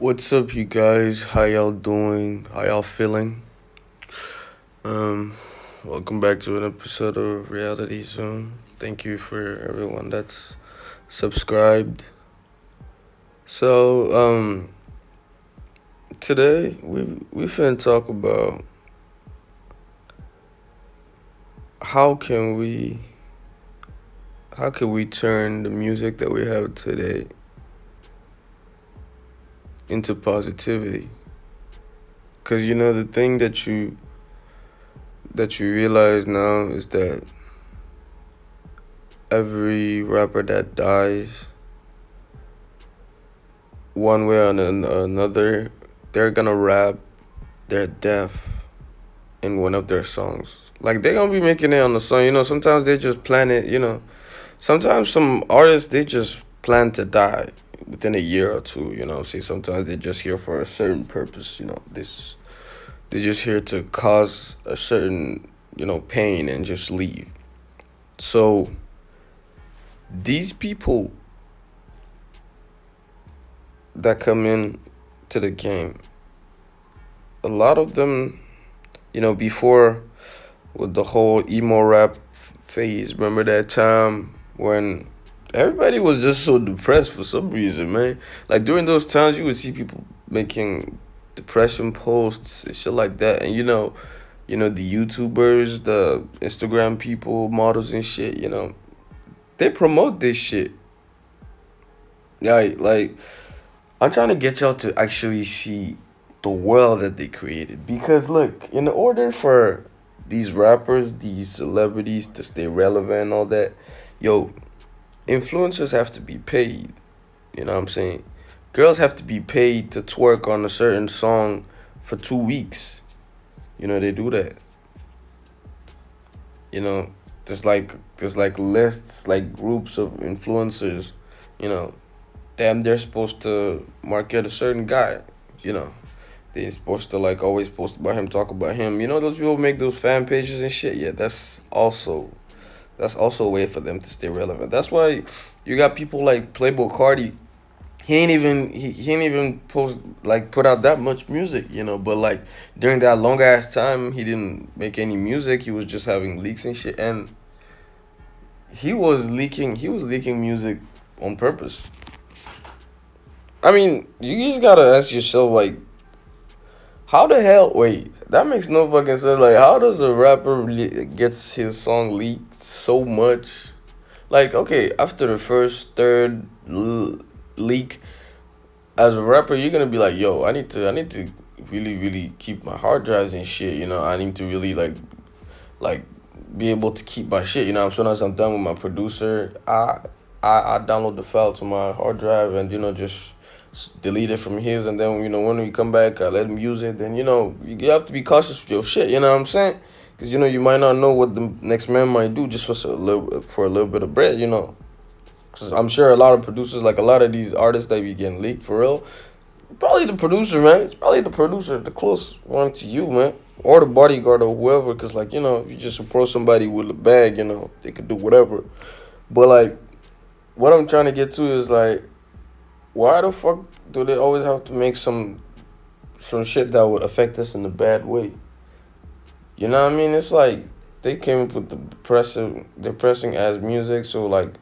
What's up, you guys? How y'all doing? How y'all feeling? Um, Welcome back to an episode of Reality Zone. Thank you for everyone that's subscribed. So, today we finna talk about how can we how can we turn the music that we have today into positivity? Cause the thing that you realize now is that every rapper that dies, one way or another, they're gonna rap their death in one of their songs. Like, they're gonna be making it on the song. Sometimes they just plan it. Sometimes some artists, they just plan to die within a year or two. See, sometimes they're just here for a certain purpose. They're just here to cause a certain pain and just leave. So these people that come in to the game, a lot of them, before, with the whole emo rap phase, remember that time when everybody was just so depressed for some reason, man? Like, during those times, you would see people making depression posts and shit like that. And the YouTubers, the Instagram people, models and shit, they promote this shit. Yeah, like, I'm trying to get y'all to actually see the world that they created. Because look, in order for these rappers, these celebrities to stay relevant and all that, yo, influencers have to be paid. You know what I'm saying? Girls have to be paid to twerk on a certain song for 2 weeks. They do that. You know, there's like lists, like groups of influencers, you know, damn, they're supposed to market a certain guy, you know. They're supposed to like always post about him, talk about him. Those people make those fan pages and shit. Yeah, that's also a way for them to stay relevant. That's why you got people like Playboy Carti. He ain't even post like put out that much music, But like during that long ass time, he didn't make any music. He was just having leaks and shit, and he was leaking music on purpose. I mean, you just gotta ask yourself, like, how the hell? Wait, that makes no fucking sense. Like, how does a rapper gets his song leaked so much? Like, okay, after the first, third leak, as a rapper, you're gonna be like, yo, I need to really, really keep my hard drives and shit. I need to really like be able to keep my shit. As soon as I'm done with my producer, I download the file to my hard drive and just delete it from his, and then when we come back, I let him use it. Then you have to be cautious with your shit. You know what I'm saying? Because you might not know what the next man might do just for a little bit of bread. Cause I'm sure a lot of producers, like a lot of these artists that be getting leaked for real, probably the producer, man. It's probably the producer, the close one to you, man, or the bodyguard or whoever. Cause like if you just approach somebody with a bag, they could do whatever. But like, what I'm trying to get to is like, why the fuck do they always have to make some shit that would affect us in a bad way? You know what I mean? It's like they came up with the depressing ass music, so like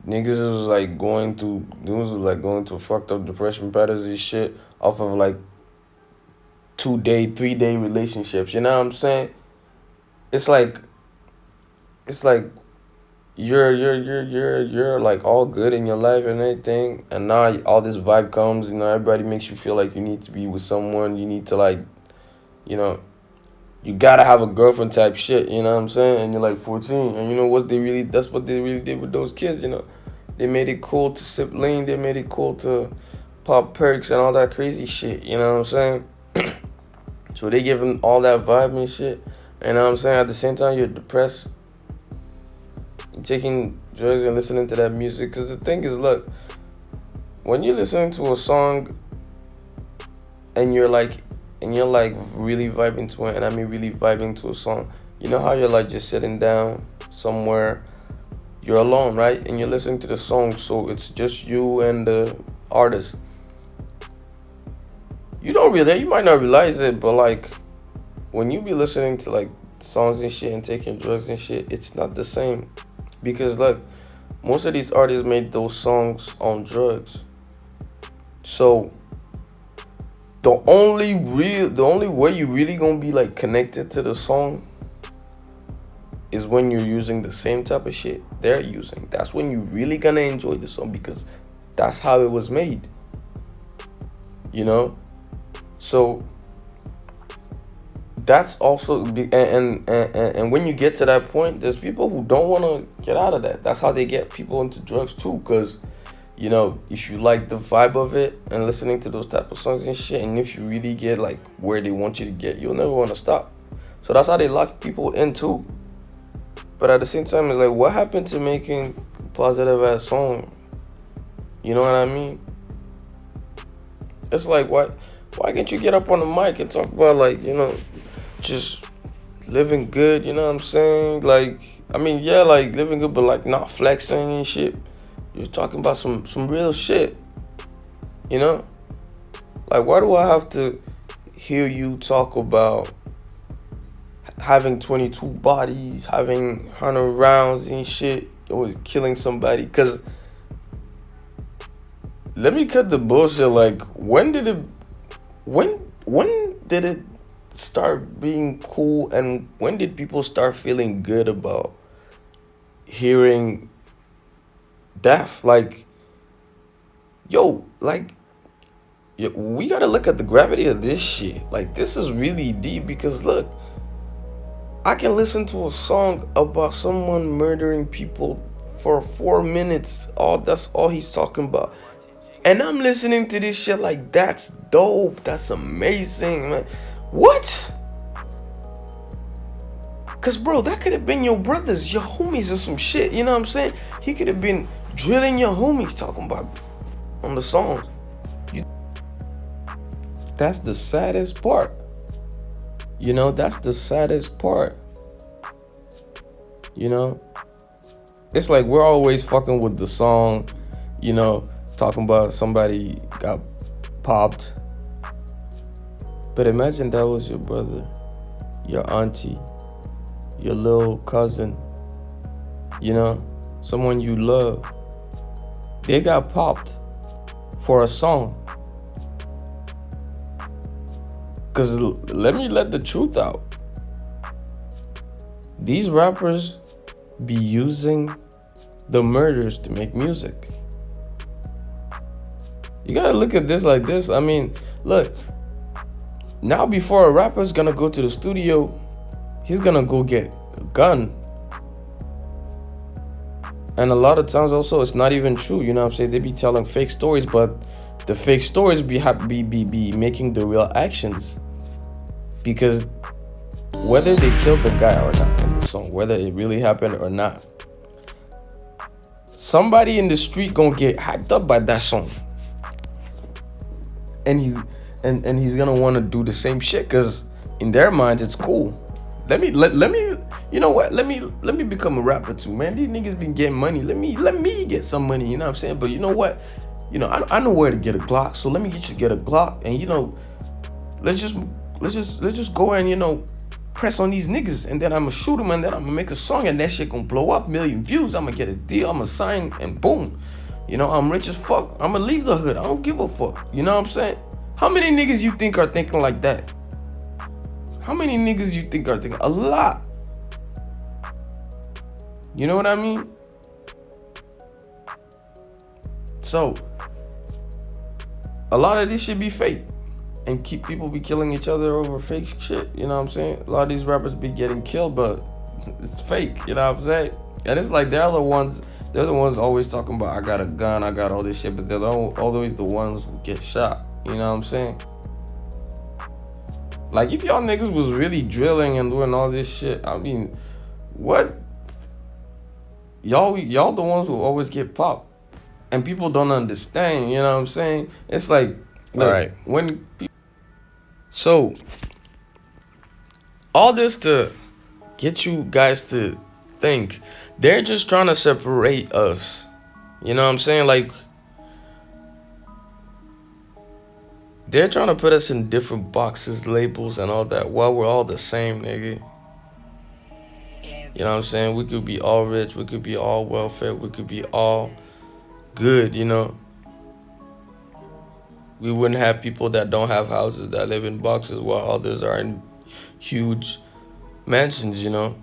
niggas was like going through fucked up depression patterns and shit off of like 2 day, 3 day relationships. You know what I'm saying? It's like it's like you're like all good in your life and everything, and now all this vibe comes. Everybody makes you feel like you need to be with someone. You need to like, you know, you gotta have a girlfriend type shit. You know what I'm saying? And you're like 14, and that's what they really did with those kids. They made it cool to sip lean. They made it cool to pop perks and all that crazy shit. You know what I'm saying? So they give them all that vibe and shit. You know what I'm saying? At the same time, you're depressed. You're taking drugs and listening to that music. Because the thing is, look, when you're listening to a song and you're like really vibing to it, and I mean really vibing to a song, you know how you're like just sitting down somewhere, you're alone, right? And you're listening to the song, so it's just you and the artist. you might not realize it, but like when you be listening to like songs and shit and taking drugs and shit, it's not the same. Because look, most of these artists made those songs on drugs. So the only way you really gonna be like connected to the song is when you're using the same type of shit they're using. That's when you really gonna enjoy the song, because that's how it was made. You know? So that's also and when you get to that point, there's people who don't want to get out of that. That's how they get people into drugs too, because you know, if you like the vibe of it and listening to those type of songs and shit, and if you really get like where they want you to get, you'll never want to stop. So that's how they lock people in too. But at the same time, it's like, what happened to making positive ass song? You know what I mean? It's like, why can't you get up on the mic and talk about, like, you know, just living good, you know what I'm saying? Like, I mean, yeah, like living good, but like not flexing and shit. You're talking about some real shit, you know? Like, why do I have to hear you talk about having 22 bodies, having 100 rounds and shit, or killing somebody? Because let me cut the bullshit. Like, when did it start being cool, and when did people start feeling good about hearing death? Like, yo, like, we gotta look at the gravity of this shit. Like, this is really deep, because look, I can listen to a song about someone murdering people for 4 minutes. That's all he's talking about. And I'm listening to this shit like, that's dope. That's amazing, man. What? Cause bro, that could have been your brothers, your homies, or some shit. You know what I'm saying? He could have been drilling your homies talking about on the songs. That's the saddest part. You know, that's the saddest part. You know? It's like we're always fucking with the song, you know, talking about somebody got popped. But imagine that was your brother, your auntie, your little cousin, you know, someone you love. They got popped for a song. Because let me let the truth out. These rappers be using the murders to make music. You gotta look at this like this. I mean, look, now before a rapper's gonna go to the studio, he's gonna go get a gun. And a lot of times also, it's not even true. You know what I'm saying? They be telling fake stories, but the fake stories be making the real actions. Because whether they killed the guy or not in the song, whether it really happened or not, somebody in the street gonna get hyped up by that song. And he's gonna want to do the same shit, because in their minds it's cool. Let me you know what? Let me become a rapper too, man. These niggas been getting money. Let me get some money. You know what I'm saying? But you know what? You know, I know where to get a Glock. So let me get a Glock, and you know, let's just go and, you know, press on these niggas, and then I'ma shoot them, and then I'ma make a song, and that shit gonna blow up, million views. I'ma get a deal. I'ma sign, and boom. You know, I'm rich as fuck. I'ma leave the hood. I don't give a fuck. You know what I'm saying? How many niggas you think are thinking like that? How many niggas you think are thinking? A lot. You know what I mean? So, a lot of this shit be fake. And people be killing each other over fake shit. You know what I'm saying? A lot of these rappers be getting killed, but it's fake. You know what I'm saying? And it's like they're the ones always talking about, I got a gun, I got all this shit, but they're always the ones who get shot. You know what I'm saying? Like, if y'all niggas was really drilling and doing all this shit, I mean, what? Y'all the ones who always get popped. And people don't understand, you know what I'm saying? It's like, look, Right. when people... So, all this to get you guys to think, they're just trying to separate us. You know what I'm saying? Like, They're trying to put us in different boxes, labels, and all that. While we're all the same, nigga. You know what I'm saying? We could be all rich. We could be all welfare. We could be all good. You know. We wouldn't have people that don't have houses that live in boxes while others are in huge mansions. You know.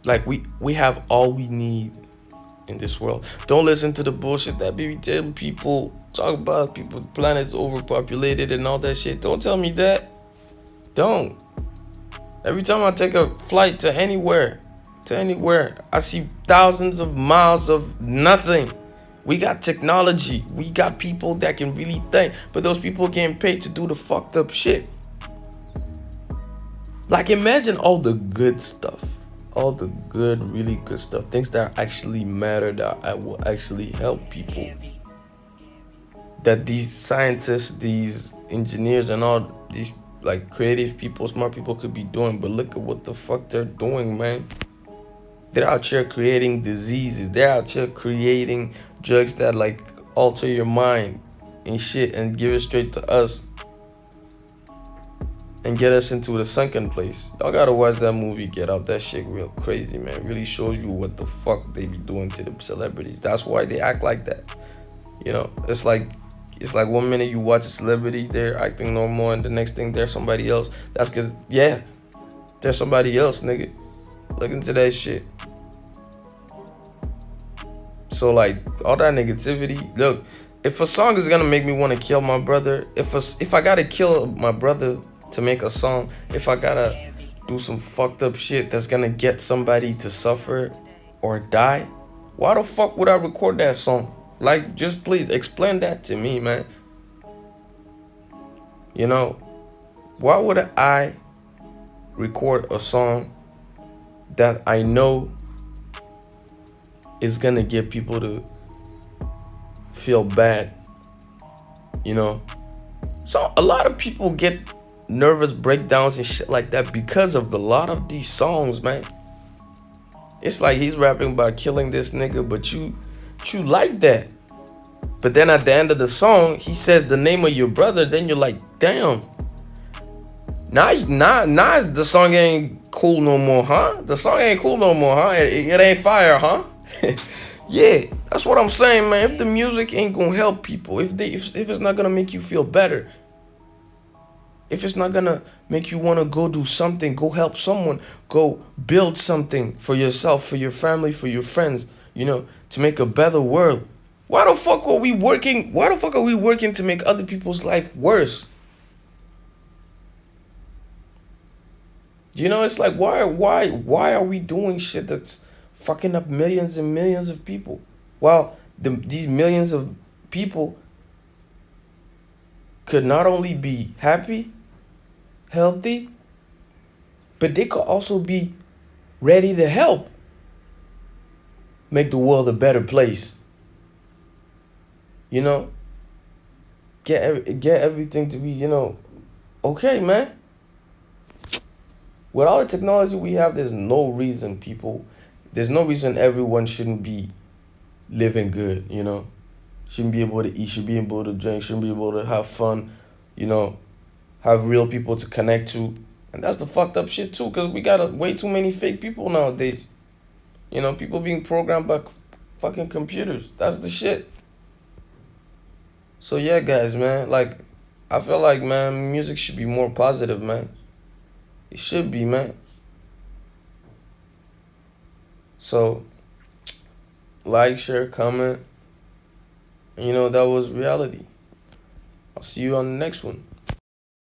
Like we have all we need in this world. Don't listen to the bullshit that be telling people. Talk about people, the planet's overpopulated and all that shit. Don't tell me that. Don't. Every time I take a flight to anywhere, I see thousands of miles of nothing. We got technology. We got people that can really think, but those people getting paid to do the fucked up shit. Like, imagine all the good stuff, all the good, really good stuff, things that actually matter, that will actually help people. That these scientists, these engineers, and all these like creative people, smart people could be doing, but look at what the fuck they're doing, man. They're out here creating diseases. They're out here creating drugs that like alter your mind and shit and give it straight to us and get us into the sunken place. Y'all gotta watch that movie Get Out. That shit real crazy, man. It really shows you what the fuck they be doing to the celebrities. That's why they act like that. You know, it's like 1 minute you watch a celebrity, they're acting normal, and the next thing they're somebody else. That's because, yeah, they're somebody else, nigga. Look into that shit. So, like, all that negativity. Look, if a song is gonna make me want to kill my brother, if I gotta kill my brother to make a song, if I gotta do some fucked up shit that's gonna get somebody to suffer or die, why the fuck would I record that song? Like, just please explain that to me, man. You know, why would I record a song that I know is gonna get people to feel bad? You know, so a lot of people get nervous breakdowns and shit like that because of a lot of these songs, man. It's like he's rapping about killing this nigga, but you like that. But then at the end of the song, he says the name of your brother. Then you're like, damn. Now the song ain't cool no more, huh? The song ain't cool no more, huh? It ain't fire, huh? Yeah, that's what I'm saying, man. If the music ain't gonna help people, if it's not gonna make you feel better, if it's not gonna make you wanna go do something, go help someone, go build something for yourself, for your family, for your friends, you know, to make a better world. Why the fuck are we working? Why the fuck are we working to make other people's life worse? You know, it's like, why are we doing shit that's fucking up millions and millions of people? While these millions of people could not only be happy, healthy, but they could also be ready to help make the world a better place. You know, get everything to be, you know, okay, man. With all the technology we have, there's no reason everyone shouldn't be living good, you know. Shouldn't be able to eat, should be able to drink, shouldn't be able to have fun, you know, have real people to connect to. And that's the fucked up shit too, because we got way too many fake people nowadays. You know, people being programmed by fucking computers. That's the shit. So yeah, guys, man, like, I feel like, man, music should be more positive, man. It should be, man. So, like, share, comment. And, you know, that was reality. I'll see you on the next one.